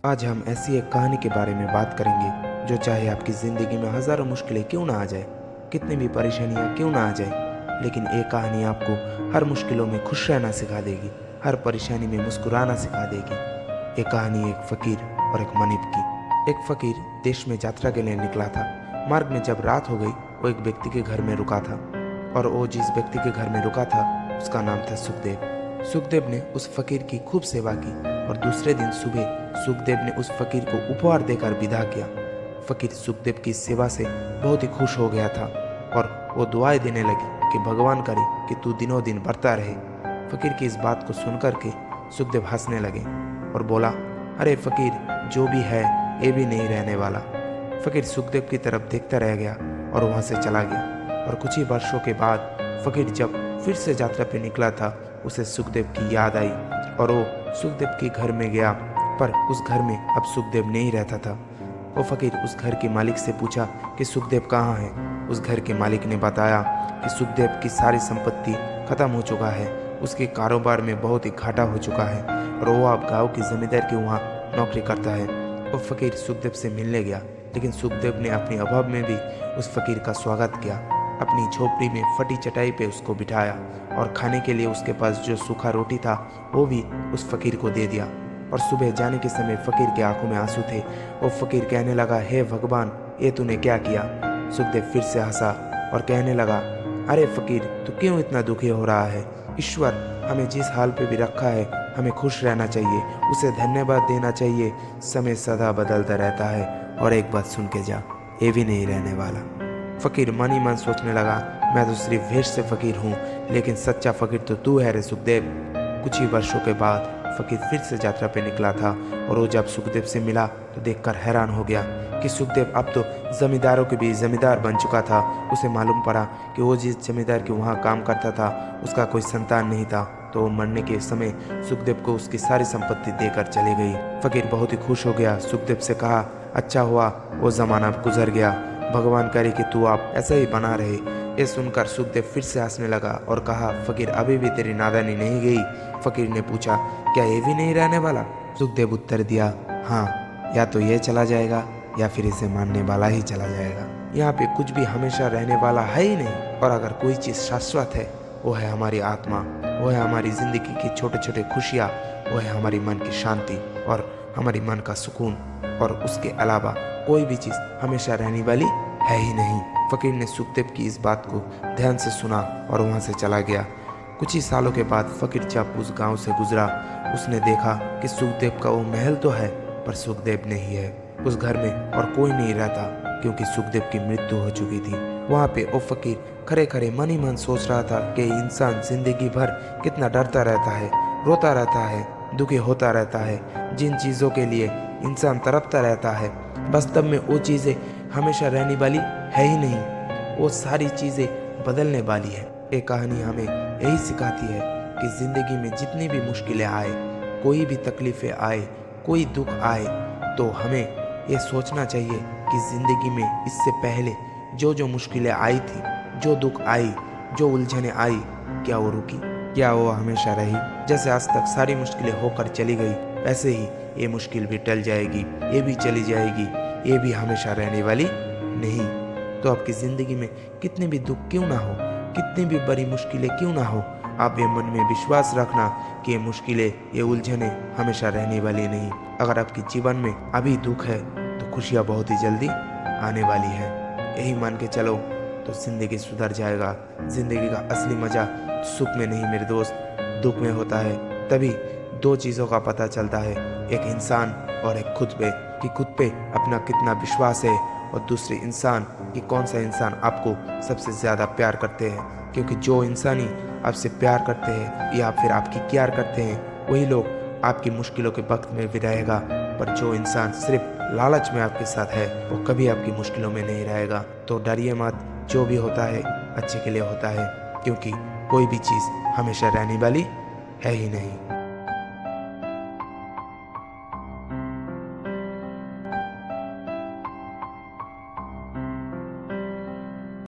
आज हम ऐसी एक कहानी के बारे में बात करेंगे जो चाहे आपकी ज़िंदगी में हज़ारों मुश्किलें क्यों ना आ जाए, कितनी भी परेशानियां क्यों ना आ जाए, लेकिन एक कहानी आपको हर मुश्किलों में खुश रहना सिखा देगी, हर परेशानी में मुस्कुराना सिखा देगी। एक कहानी एक फ़कीर और एक मनीब की। एक फ़कीर देश में यात्रा के लिए निकला था। मार्ग में जब रात हो गई, वो एक व्यक्ति के घर में रुका था, और वो जिस व्यक्ति के घर में रुका था उसका नाम था सुखदेव। सुखदेव ने उस फकीर की खूब सेवा की, और दूसरे दिन सुबह सुखदेव ने उस फकीर को उपहार देकर विदा किया। फकीर सुखदेव की सेवा से बहुत ही खुश हो गया था, और वो दुआएं देने लगी कि भगवान करे कि तू दिनों दिन बढ़ता रहे। फकीर की इस बात को सुनकर के सुखदेव हंसने लगे और बोला, अरे फकीर, जो भी है ये भी नहीं रहने वाला। फकीर सुखदेव की तरफ देखता रह गया और वहाँ से चला गया। और कुछ ही वर्षों के बाद फकीर जब फिर से यात्रा पे निकला था, उसे सुखदेव की याद आई और वो सुखदेव के घर में गया, पर उस घर में अब सुखदेव नहीं रहता था। वो फकीर उस घर के मालिक से पूछा कि सुखदेव कहाँ है। उस घर के मालिक ने बताया कि सुखदेव की सारी संपत्ति खत्म हो चुका है, उसके कारोबार में बहुत ही घाटा हो चुका है, और वो अब गाँव की जमींदार के वहाँ नौकरी करता है। वो फकीर सुखदेव से मिलने गया, लेकिन सुखदेव ने अपने अभाव में भी उस फकीर का स्वागत किया। अपनी झोपड़ी में फटी चटाई पे उसको बिठाया, और खाने के लिए उसके पास जो सूखा रोटी था वो भी उस फकीर को दे दिया। और सुबह जाने के समय फकीर के आंखों में आंसू थे। वो फकीर कहने लगा, हे भगवान, ये तूने क्या किया। सुखदेव फिर से हंसा और कहने लगा, अरे फकीर, तू क्यों इतना दुखी हो रहा है। ईश्वर हमें जिस हाल पे भी रखा है, हमें खुश रहना चाहिए, उसे धन्यवाद देना चाहिए। समय सदा बदलता रहता है, और एक बात सुन के जा, ये भी नहीं रहने वाला। फकीर मन ही मन सोचने लगा, मैं तो सिर्फ वेश से फकीर हूँ, लेकिन सच्चा फकीर तो तू है रे सुखदेव। कुछ ही वर्षों के बाद फकीर फिर से यात्रा पे निकला था, और वो जब सुखदेव से मिला तो देखकर हैरान हो गया कि सुखदेव अब तो जमींदारों के भी जमींदार बन चुका था। उसे मालूम पड़ा कि वो जिस जमींदार के वहाँ काम करता था उसका कोई संतान नहीं था, तो वो मरने के समय सुखदेव को उसकी सारी संपत्ति देकर चली गई। फकीर बहुत ही खुश हो गया। सुखदेव से कहा, अच्छा हुआ वो जमाना गुजर गया, भगवान करे कि तू आप ऐसा ही बना रहे। ये सुनकर सुखदेव फिर से हंसने लगा और कहा, फकीर, अभी भी तेरी नादानी नहीं गई। फकीर ने पूछा, क्या ये भी नहीं रहने वाला। सुखदेव उत्तर दिया, हाँ, या तो ये चला जाएगा या फिर इसे मानने वाला ही चला जाएगा। यहाँ पे कुछ भी हमेशा रहने वाला है ही नहीं, और अगर कोई चीज़ शाश्वत है वो है हमारी आत्मा, वो है हमारी जिंदगी की छोटे छोटे खुशियाँ, वो है हमारी मन की शांति और हमारी मन का सुकून, और उसके अलावा कोई भी चीज़ हमेशा रहने वाली है ही नहीं। फकीर ने सुखदेव की इस बात को ध्यान से सुना और वहाँ से चला गया। कुछ ही सालों के बाद फकीर जब उस गांव से गुजरा, उसने देखा कि सुखदेव का वो महल तो है, पर सुखदेव नहीं है। उस घर में और कोई नहीं रहता, क्योंकि सुखदेव की मृत्यु हो चुकी थी। वहाँ पे वो फकीर खड़े खड़े मन ही मन सोच रहा था कि इंसान जिंदगी भर कितना डरता रहता है, रोता रहता है, दुखी होता रहता है। जिन चीज़ों के लिए इंसान तड़पता रहता है, वास्तव में वो चीज़ें हमेशा रहने वाली है ही नहीं, वो सारी चीज़ें बदलने वाली है। ये कहानी हमें यही सिखाती है कि ज़िंदगी में जितनी भी मुश्किलें आए, कोई भी तकलीफ़ें आए, कोई दुख आए, तो हमें ये सोचना चाहिए कि ज़िंदगी में इससे पहले जो जो मुश्किलें आई थी, जो दुख आई, जो उलझनें आई, क्या वो रुकी, क्या वो हमेशा रही। जैसे आज तक सारी मुश्किलें होकर चली गई, वैसे ही ये मुश्किल भी टल जाएगी, ये भी चली जाएगी, ये भी हमेशा रहने वाली नहीं। तो आपकी ज़िंदगी में कितने भी दुख क्यों ना हो, कितनी भी बड़ी मुश्किलें क्यों ना हो, आप ये मन में विश्वास रखना कि ये मुश्किलें, ये उलझनें हमेशा रहने वाली नहीं। अगर आपके जीवन में अभी दुख है तो खुशियाँ बहुत ही जल्दी आने वाली है। यही मान के चलो तो ज़िंदगी सुधर जाएगा। ज़िंदगी का असली मज़ा सुख में नहीं मेरे दोस्त, दुख में होता है। तभी दो चीज़ों का पता चलता है, एक इंसान और एक खुद पे, कि खुद पे अपना कितना विश्वास है, और दूसरे इंसान कि कौन सा इंसान आपको सबसे ज़्यादा प्यार करते हैं। क्योंकि जो इंसान ही आपसे प्यार करते हैं या फिर आपकी केयर करते हैं, वही लोग आपकी मुश्किलों के वक्त में भी रहेगा। पर जो इंसान सिर्फ लालच में आपके साथ है, वो कभी आपकी मुश्किलों में नहीं रहेगा। तो डरिए मत, जो भी होता है अच्छे के लिए होता है, क्योंकि कोई भी चीज़ हमेशा रहने वाली है ही नहीं।